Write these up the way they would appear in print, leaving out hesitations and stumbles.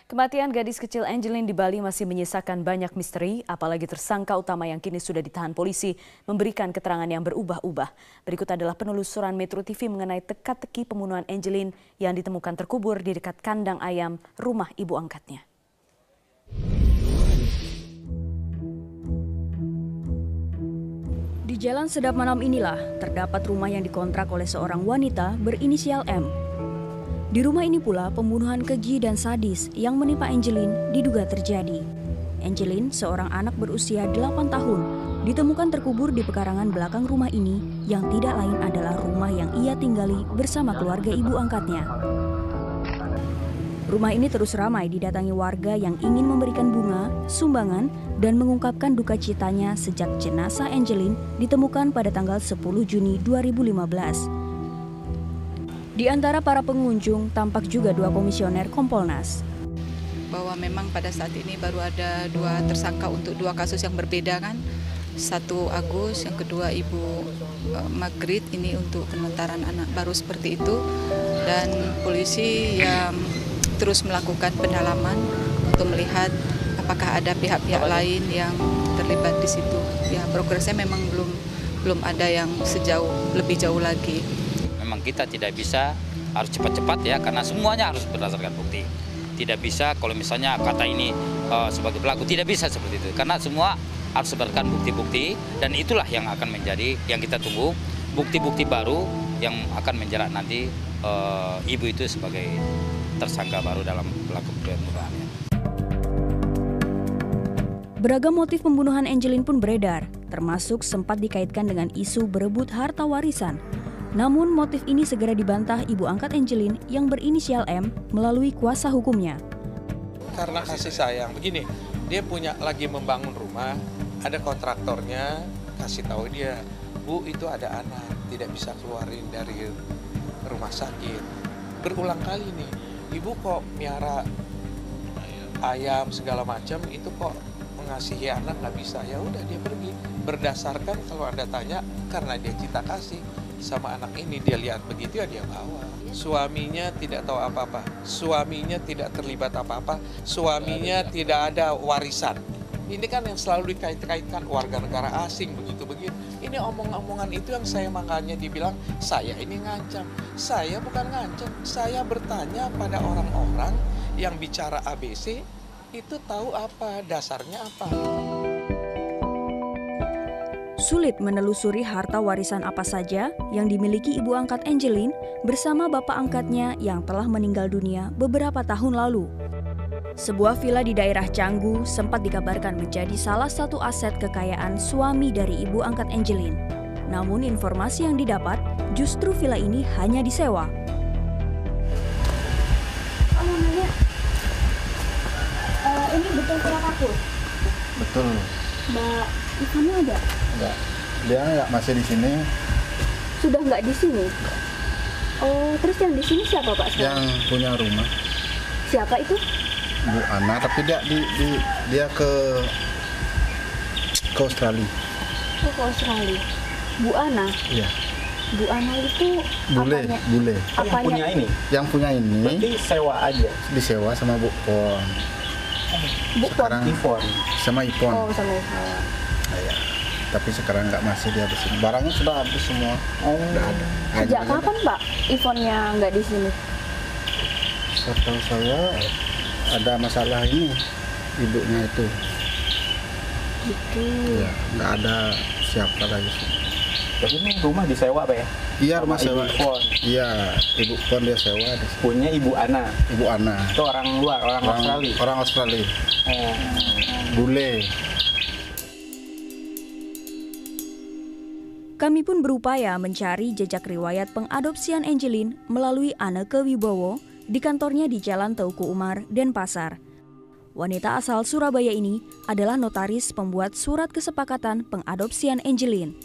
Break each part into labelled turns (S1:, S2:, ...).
S1: Kematian gadis kecil Angeline di Bali masih menyisakan banyak misteri, apalagi tersangka utama yang kini sudah ditahan polisi memberikan keterangan yang berubah-ubah. Berikut adalah penelusuran Metro TV mengenai teka-teki pembunuhan Angeline yang ditemukan terkubur di dekat kandang ayam rumah ibu angkatnya. Di Jalan Sedap Manam inilah terdapat rumah yang dikontrak oleh seorang wanita berinisial M. Di rumah ini pula pembunuhan keji dan sadis yang menimpa Angeline diduga terjadi. Angeline, seorang anak berusia 8 tahun, ditemukan terkubur di pekarangan belakang rumah ini yang tidak lain adalah rumah yang ia tinggali bersama keluarga ibu angkatnya. Rumah ini terus ramai didatangi warga yang ingin memberikan bunga, sumbangan, dan mengungkapkan duka citanya sejak jenazah Angeline ditemukan pada tanggal 10 Juni 2015. Di antara para pengunjung tampak juga 2 komisioner Kompolnas.
S2: Bahwa memang pada saat ini baru ada 2 tersangka untuk 2 kasus yang berbeda kan. 1 Agus, yang kedua Ibu Magrit ini untuk penentaran anak baru seperti itu. Dan polisi yang terus melakukan pendalaman untuk melihat apakah ada pihak-pihak lain yang terlibat di situ. Ya, progresnya memang belum ada yang lebih jauh lagi.
S3: Memang kita tidak bisa harus cepat-cepat ya, karena semuanya harus berdasarkan bukti. Tidak bisa kalau misalnya kata ini sebagai pelaku, tidak bisa seperti itu. Karena semua harus berdasarkan bukti-bukti, dan itulah yang akan menjadi yang kita tunggu, bukti-bukti baru yang akan menjerat nanti ibu itu sebagai tersangka baru dalam pelaku pembunuhannya.
S1: Beragam motif pembunuhan Angeline pun beredar, termasuk sempat dikaitkan dengan isu berebut harta warisan. Namun motif ini segera dibantah ibu angkat Angeline yang berinisial M melalui kuasa hukumnya.
S4: Karena kasih sayang, begini, dia lagi membangun rumah, ada kontraktornya, kasih tahu dia, Bu itu ada anak, tidak bisa keluarin dari rumah sakit. Berulang kali nih, Ibu kok miara ayam segala macam, itu kok mengasihi anak nggak bisa. Ya udah dia pergi, berdasarkan kalau Anda tanya, karena dia cinta kasih sama anak ini, dia lihat begitu ya dia bawa. Suaminya tidak tahu apa-apa, suaminya tidak terlibat apa-apa, suaminya tidak ada warisan. Ini kan yang selalu dikait-kaitkan warga negara asing begitu-begitu. Ini omong-omongan itu yang saya makanya dibilang saya ini ngancam. Saya bukan ngancam, saya bertanya pada orang-orang yang bicara ABC itu tahu apa, dasarnya apa.
S1: Sulit menelusuri harta warisan apa saja yang dimiliki ibu angkat Angeline bersama bapak angkatnya yang telah meninggal dunia beberapa tahun lalu. Sebuah villa di daerah Canggu sempat dikabarkan menjadi salah satu aset kekayaan suami dari ibu angkat Angeline. Namun informasi yang didapat justru villa ini hanya disewa.
S5: Ini betul surat aku?
S6: Betul.
S5: Mbak Ivana ada?
S6: Enggak. Dia nggak masih di sini.
S5: Sudah nggak di sini? Oh, terus yang di sini siapa Pak sekarang?
S6: Yang punya rumah.
S5: Siapa itu?
S6: Bu Ana, tapi dia ke Australia.
S5: Oh, ke Australia. Bu Ana?
S6: Iya.
S5: Bu Ana itu
S6: Bule.
S5: Apanya?
S7: Yang punya ini?
S6: Yang punya ini.
S7: Berarti sewa aja?
S6: Disewa sama Bu Pon.
S5: Bu
S6: Sekarang
S7: Ipon.
S6: sama Ipon.
S5: Oh, sama Ipon.
S6: Iya. Tapi sekarang nggak masih dia di sini. Barangnya sudah habis semua.
S5: Oh.
S6: Udah ada.
S5: Sejak kapan Pak Ivonnya nggak di sini?
S6: Setahu saya ada masalah ini ibunya itu.
S5: Gitu.
S6: Ya, nggak ada siapa lagi sih.
S7: Tapi ini rumah disewa Pak ya?
S6: Iya, rumah sewa.
S7: Ibu Pon.
S6: Iya, Ibu Pon dia sewa.
S7: Punya Ibu Ana.
S6: Ibu Ana.
S7: Itu orang luar, orang Australia.
S6: Orang Australia.
S7: Oh.
S6: Bule.
S1: Kami pun berupaya mencari jejak riwayat pengadopsian Angeline melalui Anneke Wibowo di kantornya di Jalan Teuku Umar, Denpasar. Wanita asal Surabaya ini adalah notaris pembuat surat kesepakatan pengadopsian Angeline.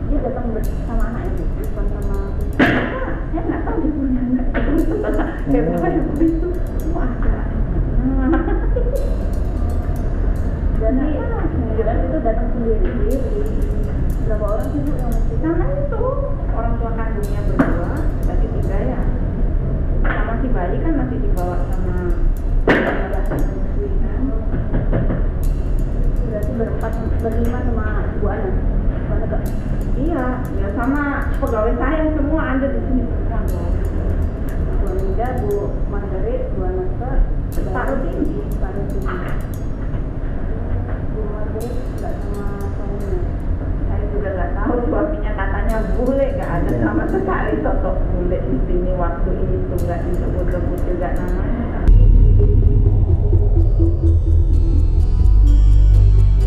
S5: Dia datang bersama anak itu, bukan sama saya nggak tahu dia punya anak. Hebat itu. Wah, dan itu datang sendiri. Berapa orang sih Bu yang masih? Karena itu orang tua kandungnya berdua, bagi 3 ya. Sama si bayi. Bali kan masih dibawa sama Sui kan. Berarti berlima sama Ibu Ana. Iya, ya sama pegawai saya semua ada di sini semua. Bu Nida, Bu Margaret, Bu Anasa, Pak tinggi. Bu Margaret nggak sama suaminya. Saya juga nggak tahu suaminya, katanya bule, nggak ada sama sekali sosok bule di sini waktu itu, nggak disebut-sebut juga namanya.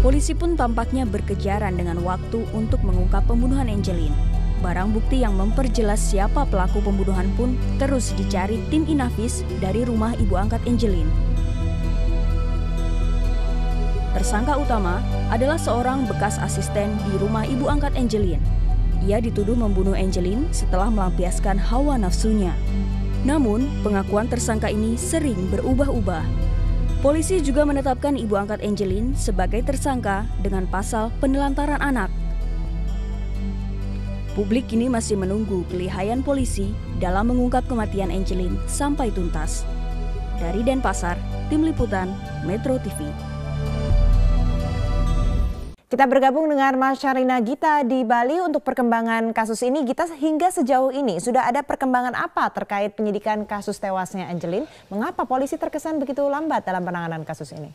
S1: Polisi pun tampaknya berkejaran dengan waktu untuk mengungkap pembunuhan Angelin. Barang bukti yang memperjelas siapa pelaku pembunuhan pun terus dicari tim Inafis dari rumah ibu angkat Angelin. Tersangka utama adalah seorang bekas asisten di rumah ibu angkat Angelin. Ia dituduh membunuh Angelin setelah melampiaskan hawa nafsunya. Namun, pengakuan tersangka ini sering berubah-ubah. Polisi juga menetapkan ibu angkat Angelin sebagai tersangka dengan pasal penelantaran anak. Publik kini masih menunggu kelihayan polisi dalam mengungkap kematian Angelin sampai tuntas. Dari Denpasar, Tim Liputan Metro TV.
S8: Kita bergabung dengan Mas Syarina Gita di Bali untuk perkembangan kasus ini. Gita, hingga sejauh ini sudah ada perkembangan apa terkait penyidikan kasus tewasnya Angelin? Mengapa polisi terkesan begitu lambat dalam penanganan kasus ini?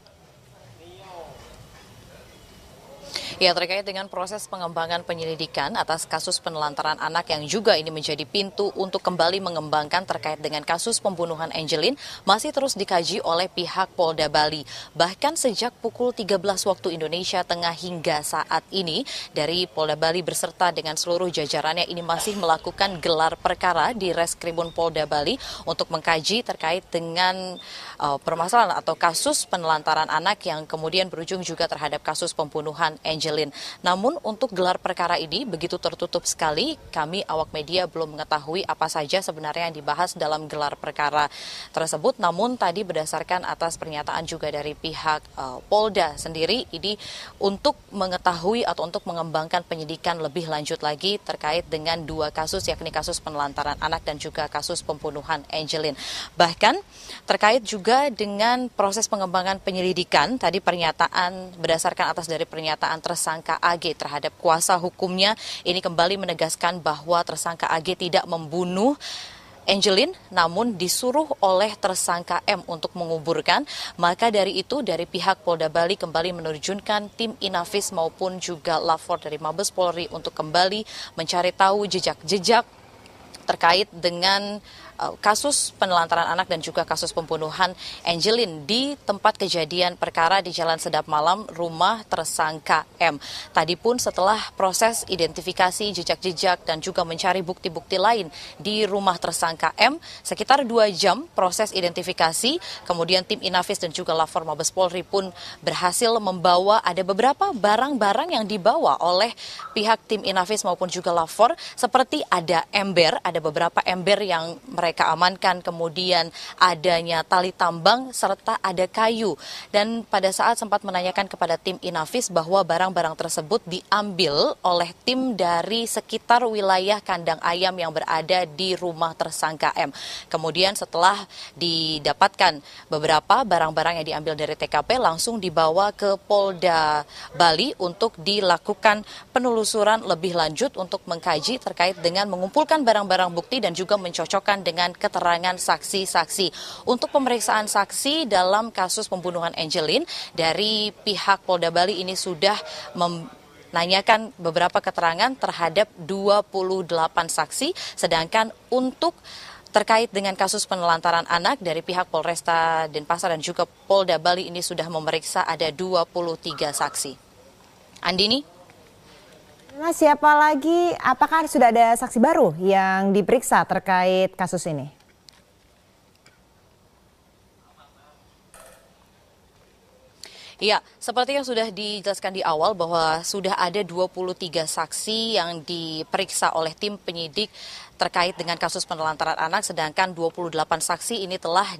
S9: Ya, terkait dengan proses pengembangan penyelidikan atas kasus penelantaran anak yang juga ini menjadi pintu untuk kembali mengembangkan terkait dengan kasus pembunuhan Angelin masih terus dikaji oleh pihak Polda Bali. Bahkan sejak pukul 13 waktu Indonesia Tengah hingga saat ini, dari Polda Bali berserta dengan seluruh jajarannya ini masih melakukan gelar perkara di Reskrimum Polda Bali untuk mengkaji terkait dengan permasalahan atau kasus penelantaran anak yang kemudian berujung juga terhadap kasus pembunuhan Angelin. Namun untuk gelar perkara ini begitu tertutup sekali, kami awak media belum mengetahui apa saja sebenarnya yang dibahas dalam gelar perkara tersebut. Namun tadi berdasarkan atas pernyataan juga dari pihak Polda sendiri, ini untuk mengetahui atau untuk mengembangkan penyidikan lebih lanjut lagi terkait dengan dua kasus, yakni kasus penelantaran anak dan juga kasus pembunuhan Angelin. Bahkan terkait juga dengan proses pengembangan penyelidikan, tadi pernyataan berdasarkan atas dari pernyataan tersangka AG terhadap kuasa hukumnya ini kembali menegaskan bahwa tersangka AG tidak membunuh Angelin, namun disuruh oleh tersangka M untuk menguburkan. Maka dari itu, dari pihak Polda Bali kembali menerjunkan tim Inafis maupun juga Lafor dari Mabes Polri untuk kembali mencari tahu jejak-jejak terkait dengan kasus penelantaran anak dan juga kasus pembunuhan Angelin di tempat kejadian perkara di Jalan Sedap Malam, rumah tersangka M. Tadi pun setelah proses identifikasi jejak-jejak dan juga mencari bukti-bukti lain di rumah tersangka M, sekitar 2 jam proses identifikasi, kemudian tim Inafis dan juga Lafor Mabes Polri pun berhasil membawa ada beberapa barang-barang yang dibawa oleh pihak tim Inafis maupun juga Lafor, seperti ada ember, ada beberapa ember yang mereka amankan, kemudian adanya tali tambang serta ada kayu. Dan pada saat sempat menanyakan kepada tim Inafis bahwa barang-barang tersebut diambil oleh tim dari sekitar wilayah kandang ayam yang berada di rumah tersangka M. Kemudian setelah didapatkan beberapa barang-barang yang diambil dari TKP langsung dibawa ke Polda Bali untuk dilakukan penelusuran lebih lanjut untuk mengkaji terkait dengan mengumpulkan barang-barang bukti dan juga mencocokkan dengan keterangan saksi-saksi. Untuk pemeriksaan saksi dalam kasus pembunuhan Angelin, dari pihak Polda Bali ini sudah menanyakan beberapa keterangan terhadap 28 saksi, sedangkan untuk terkait dengan kasus penelantaran anak dari pihak Polresta Denpasar dan juga Polda Bali ini sudah memeriksa ada 23 saksi. Andini?
S8: Nah, siapa lagi, apakah sudah ada saksi baru yang diperiksa terkait kasus ini?
S9: Ya, seperti yang sudah dijelaskan di awal bahwa sudah ada 23 saksi yang diperiksa oleh tim penyidik terkait dengan kasus penelantaran anak, sedangkan 28 saksi ini telah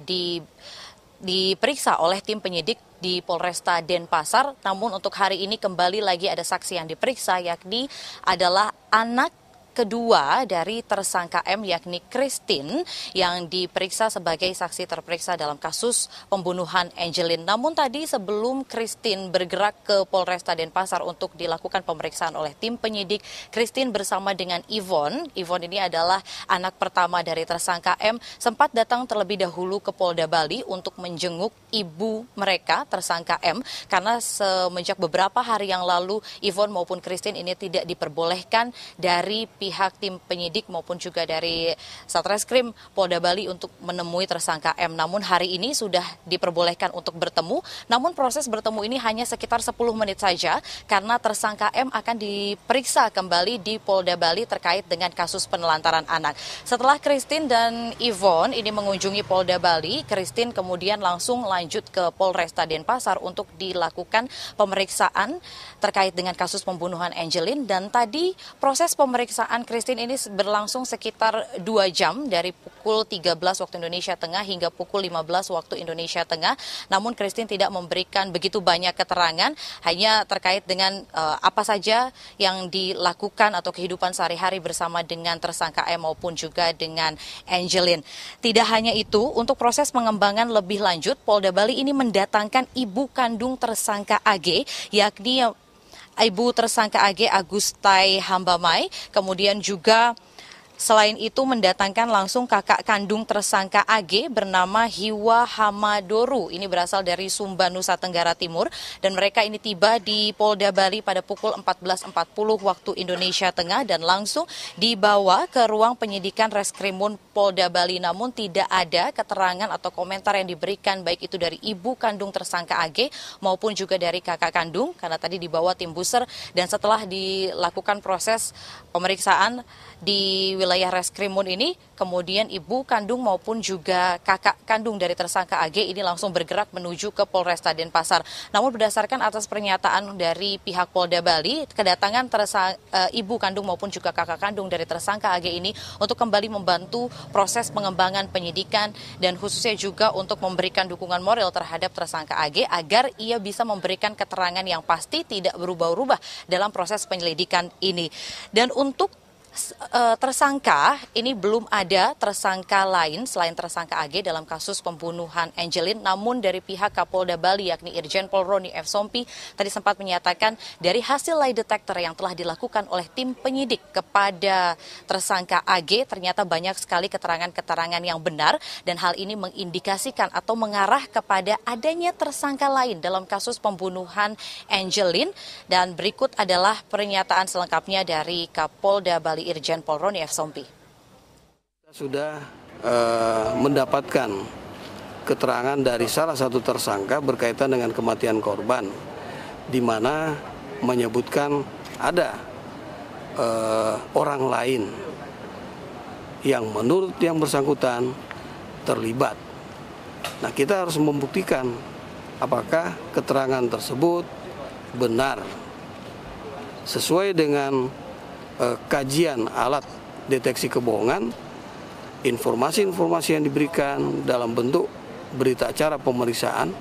S9: diperiksa oleh tim penyidik di Polresta Denpasar. Namun untuk hari ini kembali lagi ada saksi yang diperiksa, yakni adalah anak kedua dari tersangka M yakni Christine yang diperiksa sebagai saksi terperiksa dalam kasus pembunuhan Angelin. Namun tadi sebelum Christine bergerak ke Polresta Denpasar untuk dilakukan pemeriksaan oleh tim penyidik, Christine bersama dengan Yvonne ini adalah anak pertama dari tersangka M, sempat datang terlebih dahulu ke Polda Bali untuk menjenguk ibu mereka, tersangka M, karena semenjak beberapa hari yang lalu Yvonne maupun Christine ini tidak diperbolehkan dari pihak tim penyidik maupun juga dari Satreskrim Polda Bali untuk menemui tersangka M. Namun hari ini sudah diperbolehkan untuk bertemu, namun proses bertemu ini hanya sekitar 10 menit saja karena tersangka M akan diperiksa kembali di Polda Bali terkait dengan kasus penelantaran anak. Setelah Christine dan Yvonne ini mengunjungi Polda Bali, Christine kemudian langsung lanjut ke Polresta Denpasar untuk dilakukan pemeriksaan terkait dengan kasus pembunuhan Angelin, dan tadi proses pemeriksaan Christine ini berlangsung sekitar 2 jam dari pukul 13 waktu Indonesia Tengah hingga pukul 15 waktu Indonesia Tengah. Namun Christine tidak memberikan begitu banyak keterangan, hanya terkait dengan apa saja yang dilakukan atau kehidupan sehari-hari bersama dengan tersangka M maupun juga dengan Angelin. Tidak hanya itu, untuk proses pengembangan lebih lanjut, Polda Bali ini mendatangkan ibu kandung tersangka AG, yakni ibu tersangka AG Agustai Hambamai, kemudian juga selain itu mendatangkan langsung kakak kandung tersangka AG bernama Hiwa Hamadoru. Ini berasal dari Sumba, Nusa Tenggara Timur, dan mereka ini tiba di Polda Bali pada pukul 14.40 waktu Indonesia Tengah dan langsung dibawa ke ruang penyidikan Reskrimun Polda Bali. Namun tidak ada keterangan atau komentar yang diberikan baik itu dari ibu kandung tersangka AG maupun juga dari kakak kandung, karena tadi dibawa tim buser, dan setelah dilakukan proses pemeriksaan di wilayah Reskrimun ini, kemudian ibu kandung maupun juga kakak kandung dari tersangka AG ini langsung bergerak menuju ke Polresta Denpasar. Namun berdasarkan atas pernyataan dari pihak Polda Bali, kedatangan ibu kandung maupun juga kakak kandung dari tersangka AG ini untuk kembali membantu proses pengembangan penyidikan dan khususnya juga untuk memberikan dukungan moral terhadap tersangka AG agar ia bisa memberikan keterangan yang pasti, tidak berubah-ubah dalam proses penyelidikan ini. Dan untuk tersangka ini belum ada tersangka lain selain tersangka AG dalam kasus pembunuhan Angelin. Namun dari pihak Kapolda Bali yakni Irjen Pol Roni F. Sompi tadi sempat menyatakan dari hasil lie detector yang telah dilakukan oleh tim penyidik kepada tersangka AG ternyata banyak sekali keterangan-keterangan yang benar, dan hal ini mengindikasikan atau mengarah kepada adanya tersangka lain dalam kasus pembunuhan Angelin. Dan berikut adalah pernyataan selengkapnya dari Kapolda Bali Irjen Pol Roni F. Sompi.
S10: Sudah mendapatkan keterangan dari salah satu tersangka berkaitan dengan kematian korban, di mana menyebutkan ada orang lain yang menurut yang bersangkutan terlibat. Nah, kita harus membuktikan apakah keterangan tersebut benar sesuai dengan kajian alat deteksi kebohongan, informasi-informasi yang diberikan dalam bentuk berita acara pemeriksaan.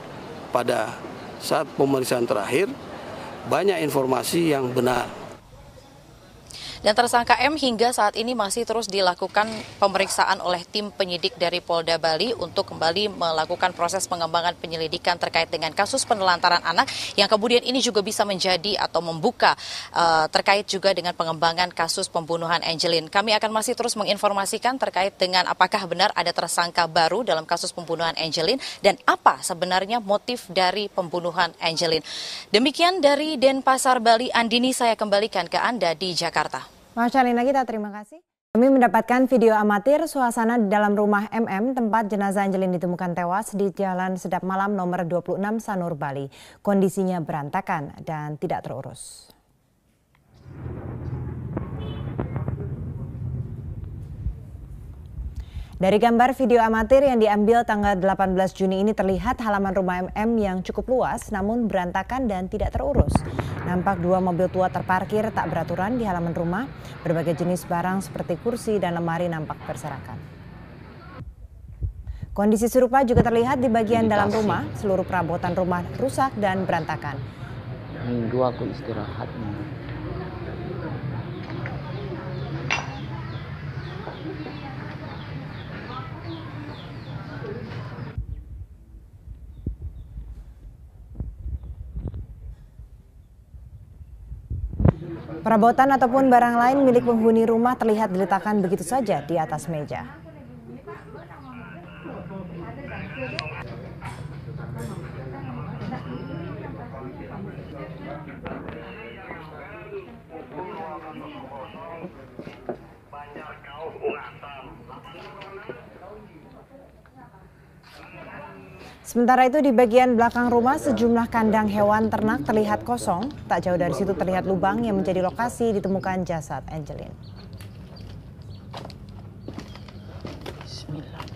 S10: Pada saat pemeriksaan terakhir, banyak informasi yang benar.
S9: Dan tersangka M hingga saat ini masih terus dilakukan pemeriksaan oleh tim penyidik dari Polda Bali untuk kembali melakukan proses pengembangan penyelidikan terkait dengan kasus penelantaran anak yang kemudian ini juga bisa menjadi atau membuka terkait juga dengan pengembangan kasus pembunuhan Angelin. Kami akan masih terus menginformasikan terkait dengan apakah benar ada tersangka baru dalam kasus pembunuhan Angelin dan apa sebenarnya motif dari pembunuhan Angelin. Demikian dari Denpasar, Bali. Andini, saya kembalikan ke Anda di Jakarta.
S8: Masyaallah, kita terima kasih. Kami mendapatkan video amatir suasana di dalam rumah MM tempat jenazah Angelin ditemukan tewas di Jalan Sedap Malam nomor 26 Sanur, Bali. Kondisinya berantakan dan tidak terurus. Dari gambar video amatir yang diambil tanggal 18 Juni ini terlihat halaman rumah MM yang cukup luas namun berantakan dan tidak terurus. Nampak 2 mobil tua terparkir tak beraturan di halaman rumah. Berbagai jenis barang seperti kursi dan lemari nampak berserakan. Kondisi serupa juga terlihat di bagian dalam rumah. Seluruh perabotan rumah rusak dan berantakan.
S7: Minggu aku istirahat.
S8: Perabotan ataupun barang lain milik penghuni rumah terlihat diletakkan begitu saja di atas meja. Sementara itu di bagian belakang rumah sejumlah kandang hewan ternak terlihat kosong. Tak jauh dari situ terlihat lubang yang menjadi lokasi ditemukan jasad Angelin.
S11: Bismillah.